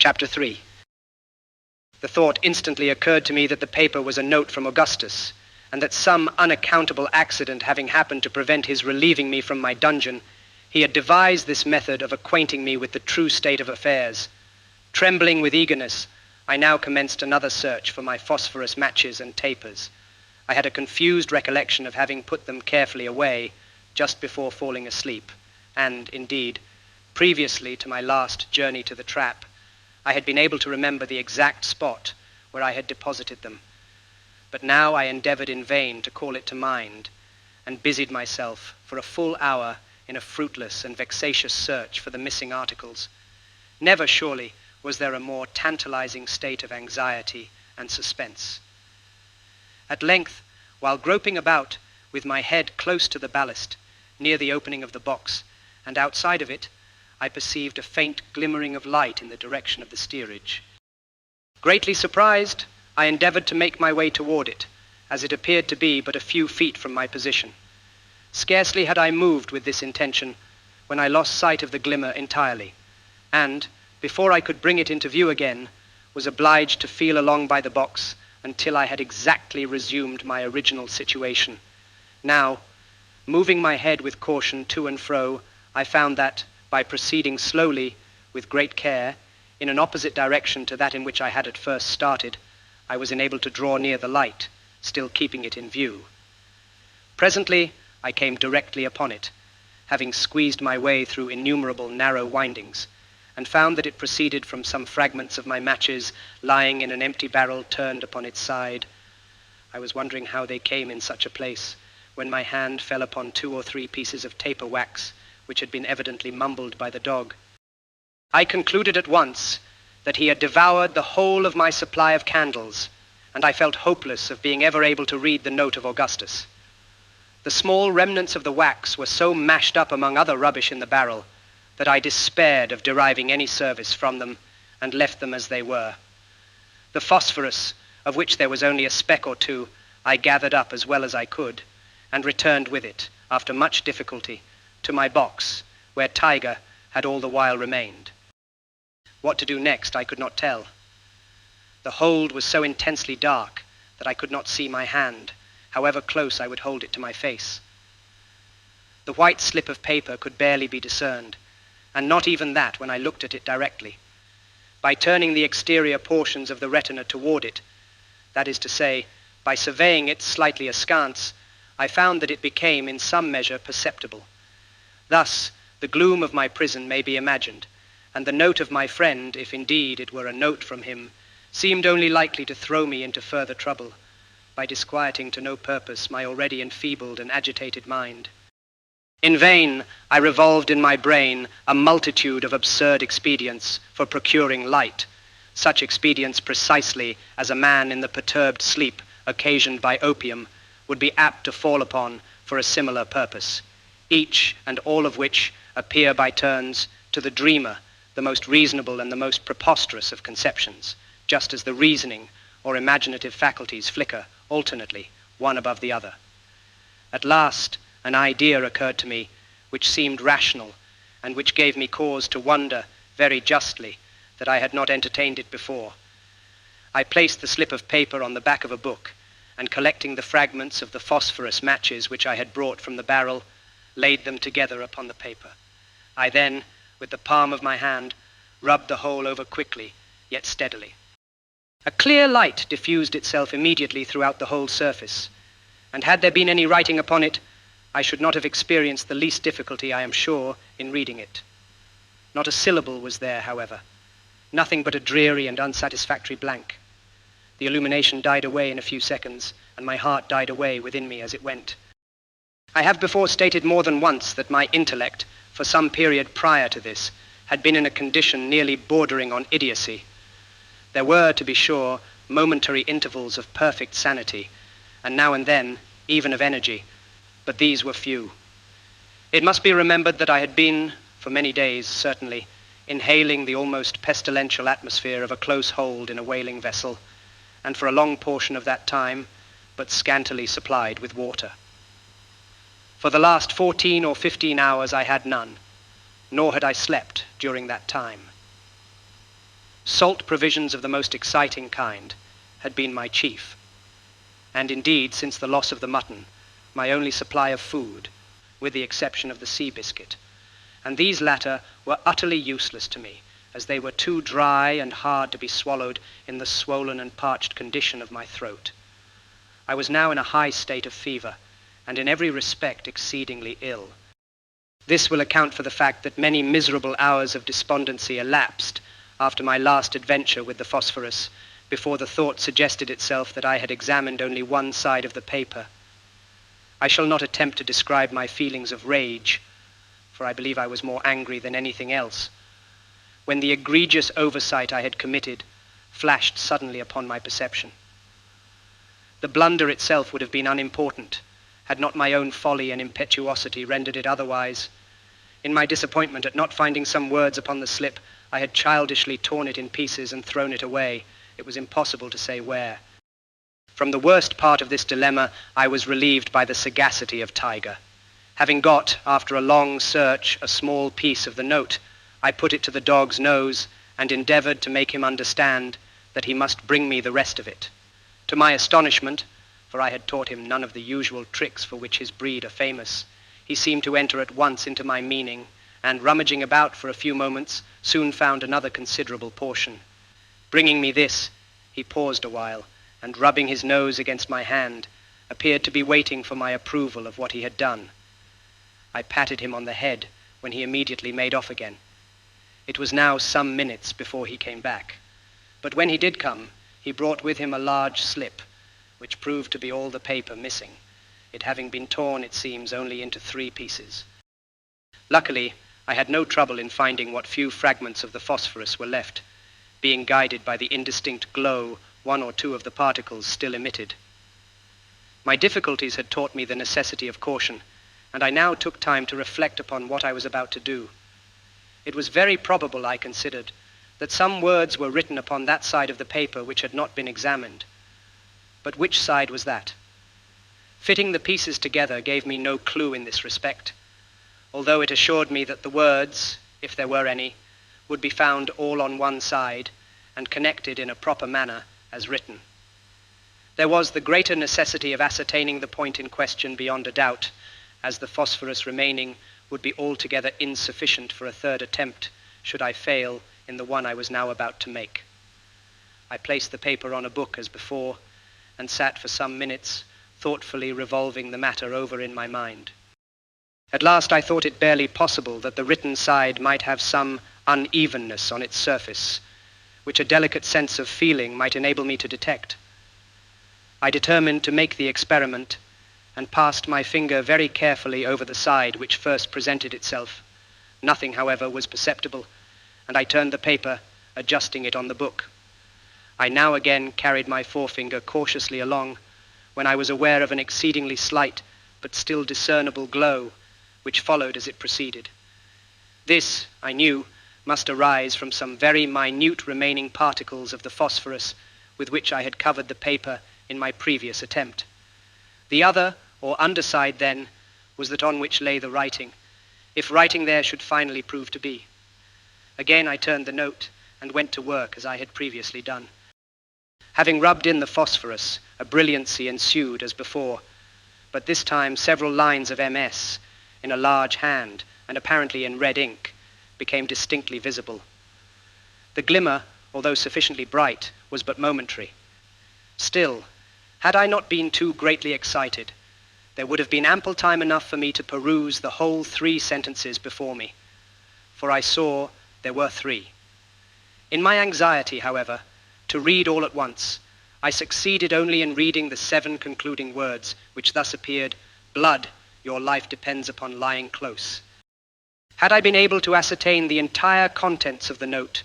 Chapter 3. The thought instantly occurred to me that the paper was a note from Augustus, and that some unaccountable accident having happened to prevent his relieving me from my dungeon, he had devised this method of acquainting me with the true state of affairs. Trembling with eagerness, I now commenced another search for my phosphorus matches and tapers. I had a confused recollection of having put them carefully away just before falling asleep, and, indeed, previously to my last journey to the trap, I had been able to remember the exact spot where I had deposited them. But now I endeavored in vain to call it to mind, and busied myself for a full hour in a fruitless and vexatious search for the missing articles. Never, surely, was there a more tantalizing state of anxiety and suspense. At length, while groping about with my head close to the ballast, near the opening of the box, and outside of it, I perceived a faint glimmering of light in the direction of the steerage. Greatly surprised, I endeavored to make my way toward it, as it appeared to be but a few feet from my position. Scarcely had I moved with this intention when I lost sight of the glimmer entirely, and, before I could bring it into view again, was obliged to feel along by the box until I had exactly resumed my original situation. Now, moving my head with caution to and fro, I found that, by proceeding slowly, with great care, in an opposite direction to that in which I had at first started, I was enabled to draw near the light, still keeping it in view. Presently, I came directly upon it, having squeezed my way through innumerable narrow windings, and found that it proceeded from some fragments of my matches lying in an empty barrel turned upon its side. I was wondering how they came in such a place, when my hand fell upon 2 or 3 pieces of taper wax, which had been evidently mumbled by the dog. I concluded at once that he had devoured the whole of my supply of candles, and I felt hopeless of being ever able to read the note of Augustus. The small remnants of the wax were so mashed up among other rubbish in the barrel that I despaired of deriving any service from them, and left them as they were. The phosphorus, of which there was only a speck or two, I gathered up as well as I could, and returned with it, after much difficulty, to my box, where Tiger had all the while remained. What to do next I could not tell. The hold was so intensely dark that I could not see my hand, however close I would hold it to my face. The white slip of paper could barely be discerned, and not even that when I looked at it directly. By turning the exterior portions of the retina toward it, that is to say, by surveying it slightly askance, I found that it became in some measure perceptible. Thus, the gloom of my prison may be imagined, and the note of my friend, if indeed it were a note from him, seemed only likely to throw me into further trouble, by disquieting to no purpose my already enfeebled and agitated mind. In vain I revolved in my brain a multitude of absurd expedients for procuring light, such expedients precisely as a man in the perturbed sleep occasioned by opium would be apt to fall upon for a similar purpose, each and all of which appear by turns to the dreamer the most reasonable and the most preposterous of conceptions, just as the reasoning or imaginative faculties flicker alternately, one above the other. At last, an idea occurred to me which seemed rational, and which gave me cause to wonder very justly that I had not entertained it before. I placed the slip of paper on the back of a book, and collecting the fragments of the phosphorus matches which I had brought from the barrel, laid them together upon the paper. I then, with the palm of my hand, rubbed the whole over quickly, yet steadily. A clear light diffused itself immediately throughout the whole surface, and had there been any writing upon it, I should not have experienced the least difficulty, I am sure, in reading it. Not a syllable was there, however, nothing but a dreary and unsatisfactory blank. The illumination died away in a few seconds, and my heart died away within me as it went. I have before stated more than once that my intellect, for some period prior to this, had been in a condition nearly bordering on idiocy. There were, to be sure, momentary intervals of perfect sanity, and now and then, even of energy, but these were few. It must be remembered that I had been, for many days certainly, inhaling the almost pestilential atmosphere of a close hold in a whaling vessel, and for a long portion of that time, but scantily supplied with water. For the last 14 or 15 hours I had none, nor had I slept during that time. Salt provisions of the most exciting kind had been my chief, and indeed, since the loss of the mutton, my only supply of food, with the exception of the sea biscuit, and these latter were utterly useless to me, as they were too dry and hard to be swallowed in the swollen and parched condition of my throat. I was now in a high state of fever, and in every respect exceedingly ill. This will account for the fact that many miserable hours of despondency elapsed after my last adventure with the phosphorus, before the thought suggested itself that I had examined only one side of the paper. I shall not attempt to describe my feelings of rage, for I believe I was more angry than anything else, when the egregious oversight I had committed flashed suddenly upon my perception. The blunder itself would have been unimportant, had not my own folly and impetuosity rendered it otherwise. In my disappointment at not finding some words upon the slip, I had childishly torn it in pieces and thrown it away. It was impossible to say where. From the worst part of this dilemma, I was relieved by the sagacity of Tiger. Having got, after a long search, a small piece of the note, I put it to the dog's nose and endeavored to make him understand that he must bring me the rest of it. To my astonishment, for I had taught him none of the usual tricks for which his breed are famous, he seemed to enter at once into my meaning, and rummaging about for a few moments, soon found another considerable portion. Bringing me this, he paused a while, and rubbing his nose against my hand, appeared to be waiting for my approval of what he had done. I patted him on the head, when he immediately made off again. It was now some minutes before he came back, but when he did come, he brought with him a large slip, which proved to be all the paper missing, it having been torn, it seems, only into 3 pieces. Luckily, I had no trouble in finding what few fragments of the phosphorus were left, being guided by the indistinct glow 1 or 2 of the particles still emitted. My difficulties had taught me the necessity of caution, and I now took time to reflect upon what I was about to do. It was very probable, I considered, that some words were written upon that side of the paper which had not been examined. But which side was that? Fitting the pieces together gave me no clue in this respect, although it assured me that the words, if there were any, would be found all on one side, and connected in a proper manner as written. There was the greater necessity of ascertaining the point in question beyond a doubt, as the phosphorus remaining would be altogether insufficient for a third attempt, should I fail in the one I was now about to make. I placed the paper on a book as before, and sat for some minutes, thoughtfully revolving the matter over in my mind. At last I thought it barely possible that the written side might have some unevenness on its surface, which a delicate sense of feeling might enable me to detect. I determined to make the experiment, and passed my finger very carefully over the side which first presented itself. Nothing, however, was perceptible, and I turned the paper, adjusting it on the book. I now again carried my forefinger cautiously along, when I was aware of an exceedingly slight, but still discernible glow, which followed as it proceeded. This, I knew, must arise from some very minute remaining particles of the phosphorus with which I had covered the paper in my previous attempt. The other, or underside, then, was that on which lay the writing, if writing there should finally prove to be. Again I turned the note, and went to work as I had previously done. Having rubbed in the phosphorus, a brilliancy ensued as before, but this time several lines of MS, in a large hand, and apparently in red ink, became distinctly visible. The glimmer, although sufficiently bright, was but momentary. Still, had I not been too greatly excited, there would have been ample time enough for me to peruse the whole 3 sentences before me, for I saw there were 3. In my anxiety, however, to read all at once, I succeeded only in reading the 7 concluding words, which thus appeared: "Blood, your life depends upon lying close." Had I been able to ascertain the entire contents of the note,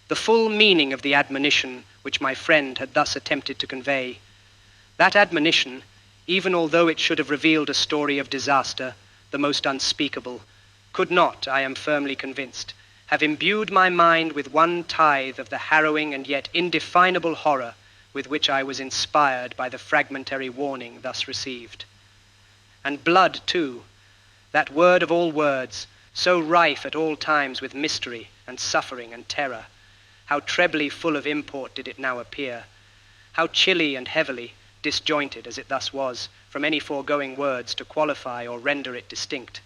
the full meaning of the admonition which my friend had thus attempted to convey, that admonition, even although it should have revealed a story of disaster, the most unspeakable, could not, I am firmly convinced, have imbued my mind with 1/10 of the harrowing and yet indefinable horror with which I was inspired by the fragmentary warning thus received. And blood, too, that word of all words, so rife at all times with mystery and suffering and terror, How trebly full of import did it now appear! How chilly and heavily, disjointed as it thus was, from any foregoing words to qualify or render it distinct,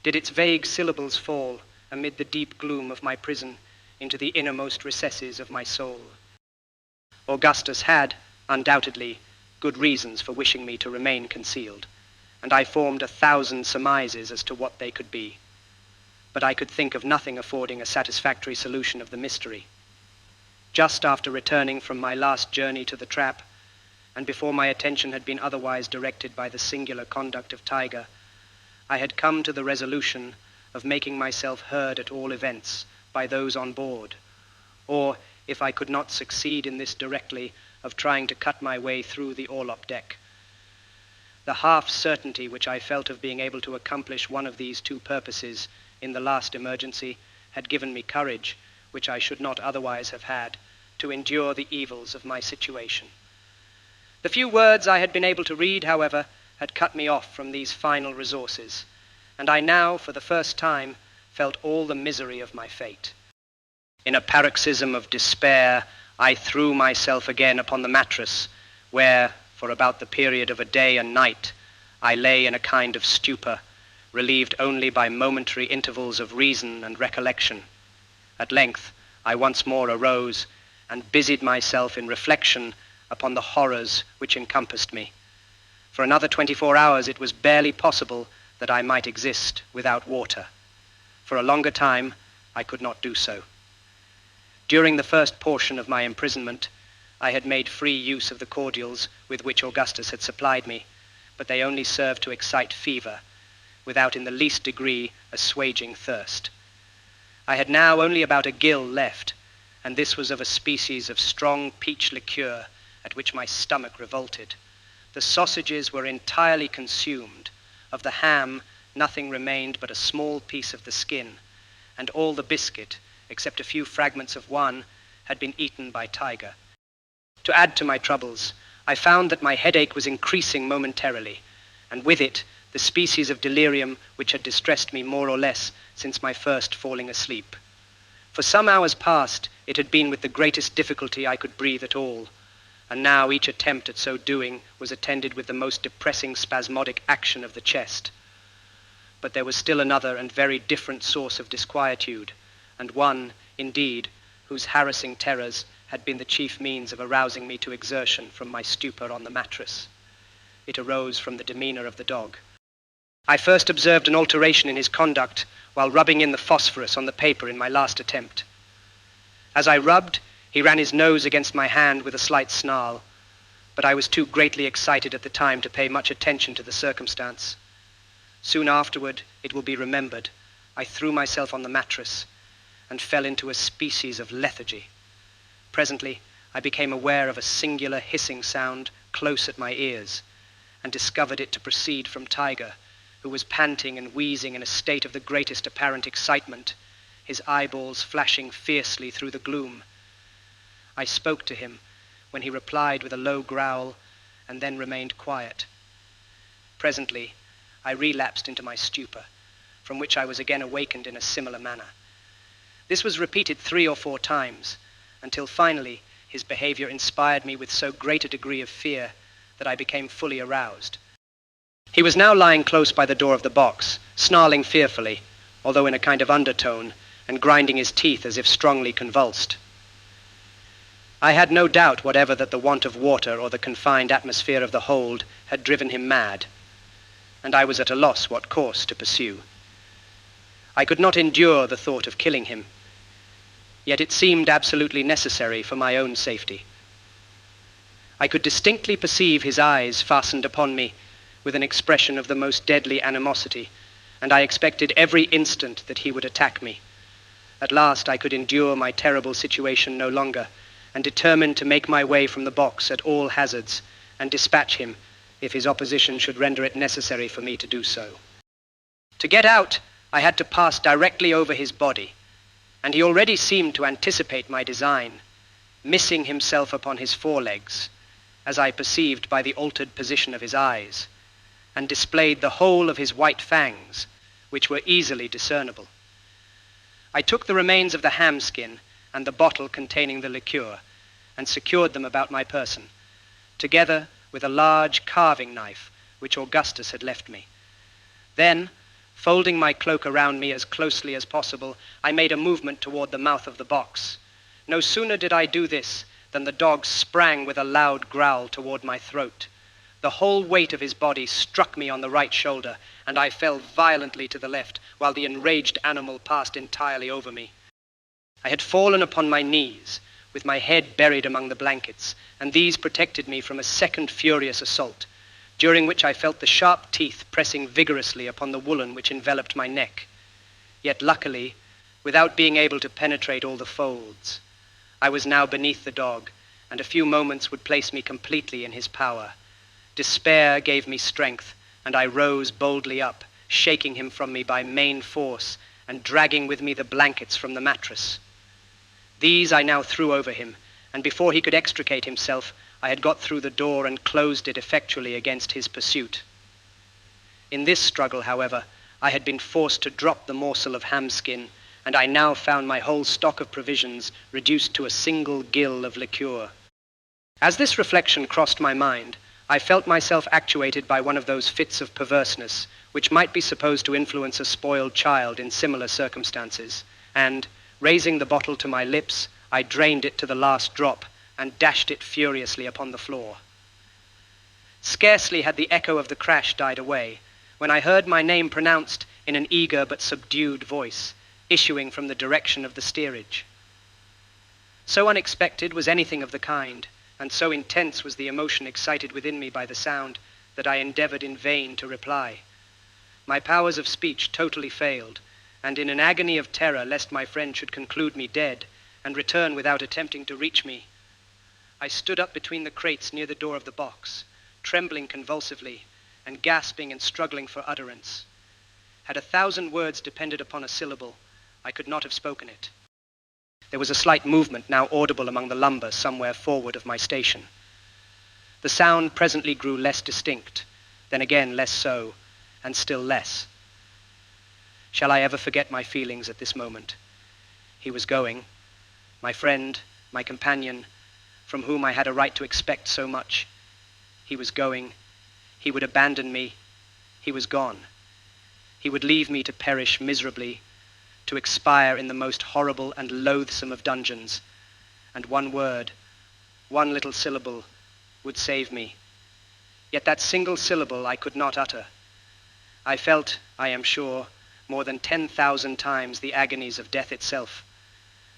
did its vague syllables fall, amid the deep gloom of my prison, into the innermost recesses of my soul. Augustus had, undoubtedly, good reasons for wishing me to remain concealed, and I formed 1,000 surmises as to what they could be. But I could think of nothing affording a satisfactory solution of the mystery. Just after returning from my last journey to the trap, and before my attention had been otherwise directed by the singular conduct of Tiger, I had come to the resolution of making myself heard at all events by those on board, or, if I could not succeed in this directly, of trying to cut my way through the orlop deck. The half certainty which I felt of being able to accomplish one of these two purposes in the last emergency had given me courage, which I should not otherwise have had, to endure the evils of my situation. The few words I had been able to read, however, had cut me off from these final resources, and I now, for the first time, felt all the misery of my fate. In a paroxysm of despair, I threw myself again upon the mattress, where, for about the period of a day and night, I lay in a kind of stupor, relieved only by momentary intervals of reason and recollection. At length, I once more arose, and busied myself in reflection upon the horrors which encompassed me. For another 24 hours it was barely possible that I might exist without water. For a longer time, I could not do so. During the first portion of my imprisonment, I had made free use of the cordials with which Augustus had supplied me, but they only served to excite fever, without in the least degree assuaging thirst. I had now only about a gill left, and this was of a species of strong peach liqueur at which my stomach revolted. The sausages were entirely consumed. Of the ham, nothing remained but a small piece of the skin, and all the biscuit, except a few fragments of one, had been eaten by Tiger. To add to my troubles, I found that my headache was increasing momentarily, and with it the species of delirium which had distressed me more or less since my first falling asleep. For some hours past, it had been with the greatest difficulty I could breathe at all, and now each attempt at so doing was attended with the most depressing spasmodic action of the chest. But there was still another and very different source of disquietude, and one, indeed, whose harassing terrors had been the chief means of arousing me to exertion from my stupor on the mattress. It arose from the demeanor of the dog. I first observed an alteration in his conduct while rubbing in the phosphorus on the paper in my last attempt. As I rubbed, he ran his nose against my hand with a slight snarl, but I was too greatly excited at the time to pay much attention to the circumstance. Soon afterward, it will be remembered, I threw myself on the mattress and fell into a species of lethargy. Presently, I became aware of a singular hissing sound close at my ears, and discovered it to proceed from Tiger, who was panting and wheezing in a state of the greatest apparent excitement, his eyeballs flashing fiercely through the gloom. I spoke to him, when he replied with a low growl, and then remained quiet. Presently, I relapsed into my stupor, from which I was again awakened in a similar manner. This was repeated 3 or 4 times, until finally his behavior inspired me with so great a degree of fear that I became fully aroused. He was now lying close by the door of the box, snarling fearfully, although in a kind of undertone, and grinding his teeth as if strongly convulsed. I had no doubt whatever that the want of water or the confined atmosphere of the hold had driven him mad, and I was at a loss what course to pursue. I could not endure the thought of killing him, yet it seemed absolutely necessary for my own safety. I could distinctly perceive his eyes fastened upon me with an expression of the most deadly animosity, and I expected every instant that he would attack me. At last I could endure my terrible situation no longer, and determined to make my way from the box at all hazards, and dispatch him if his opposition should render it necessary for me to do so. To get out, I had to pass directly over his body, and he already seemed to anticipate my design, missing himself upon his forelegs, as I perceived by the altered position of his eyes, and displayed the whole of his white fangs, which were easily discernible. I took the remains of the ham skin and the bottle containing the liqueur, and secured them about my person, together with a large carving knife which Augustus had left me. Then, folding my cloak around me as closely as possible, I made a movement toward the mouth of the box. No sooner did I do this than the dog sprang with a loud growl toward my throat. The whole weight of his body struck me on the right shoulder, and I fell violently to the left, while the enraged animal passed entirely over me. I had fallen upon my knees, with my head buried among the blankets, and these protected me from a second furious assault, during which I felt the sharp teeth pressing vigorously upon the woolen which enveloped my neck. Yet luckily, without being able to penetrate all the folds, I was now beneath the dog, and a few moments would place me completely in his power. Despair gave me strength, and I rose boldly up, shaking him from me by main force, and dragging with me the blankets from the mattress. These I now threw over him, and before he could extricate himself, I had got through the door and closed it effectually against his pursuit. In this struggle, however, I had been forced to drop the morsel of ham skin, and I now found my whole stock of provisions reduced to a single gill of liqueur. As this reflection crossed my mind, I felt myself actuated by one of those fits of perverseness which might be supposed to influence a spoiled child in similar circumstances, and, raising the bottle to my lips, I drained it to the last drop and dashed it furiously upon the floor. Scarcely had the echo of the crash died away when I heard my name pronounced in an eager but subdued voice, issuing from the direction of the steerage. So unexpected was anything of the kind, and so intense was the emotion excited within me by the sound, that I endeavored in vain to reply. My powers of speech totally failed, and in an agony of terror lest my friend should conclude me dead, and return without attempting to reach me, I stood up between the crates near the door of the box, trembling convulsively, and gasping and struggling for utterance. Had 1,000 words depended upon a syllable, I could not have spoken it. There was a slight movement now audible among the lumber somewhere forward of my station. The sound presently grew less distinct, then again less so, and still less. Shall I ever forget my feelings at this moment? He was going, my friend, my companion, from whom I had a right to expect so much. He was going, he would abandon me, he was gone. He would leave me to perish miserably, to expire in the most horrible and loathsome of dungeons, and one word, one little syllable, would save me. Yet that single syllable I could not utter. I felt, I am sure, more than 10,000 times the agonies of death itself.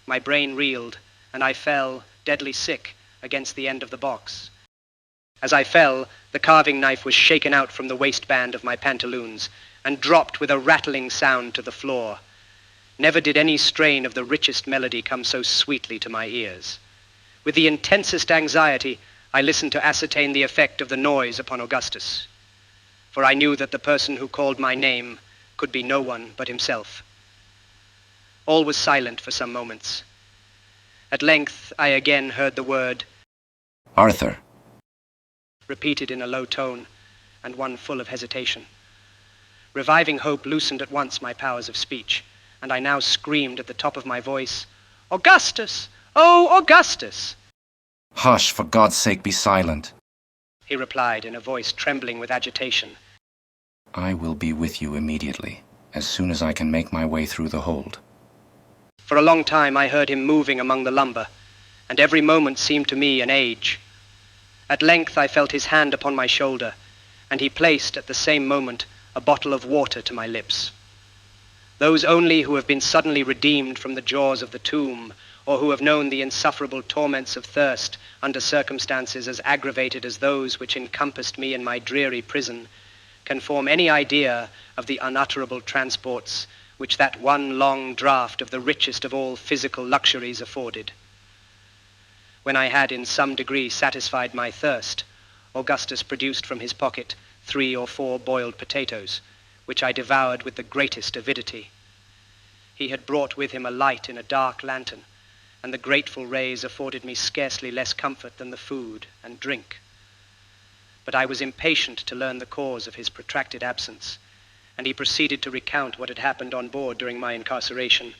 My brain reeled, and I fell, deadly sick, against the end of the box. As I fell, the carving knife was shaken out from the waistband of my pantaloons, and dropped with a rattling sound to the floor. Never did any strain of the richest melody come so sweetly to my ears. With the intensest anxiety, I listened to ascertain the effect of the noise upon Augustus, for I knew that the person who called my name could be no one but himself. All was silent for some moments. At length, I again heard the word, Arthur, repeated in a low tone, and one full of hesitation. Reviving hope loosened at once my powers of speech, and I now screamed at the top of my voice, Augustus! Oh, Augustus! Hush, for God's sake, be silent. He replied in a voice trembling with agitation. I will be with you immediately, as soon as I can make my way through the hold. For a long time I heard him moving among the lumber, and every moment seemed to me an age. At length I felt his hand upon my shoulder, and he placed at the same moment a bottle of water to my lips. Those only who have been suddenly redeemed from the jaws of the tomb, or who have known the insufferable torments of thirst under circumstances as aggravated as those which encompassed me in my dreary prison, can form any idea of the unutterable transports which that one long draught of the richest of all physical luxuries afforded. When I had in some degree satisfied my thirst, Augustus produced from his pocket 3 or 4 boiled potatoes, which I devoured with the greatest avidity. He had brought with him a light in a dark lantern, and the grateful rays afforded me scarcely less comfort than the food and drink. But I was impatient to learn the cause of his protracted absence, and he proceeded to recount what had happened on board during my incarceration,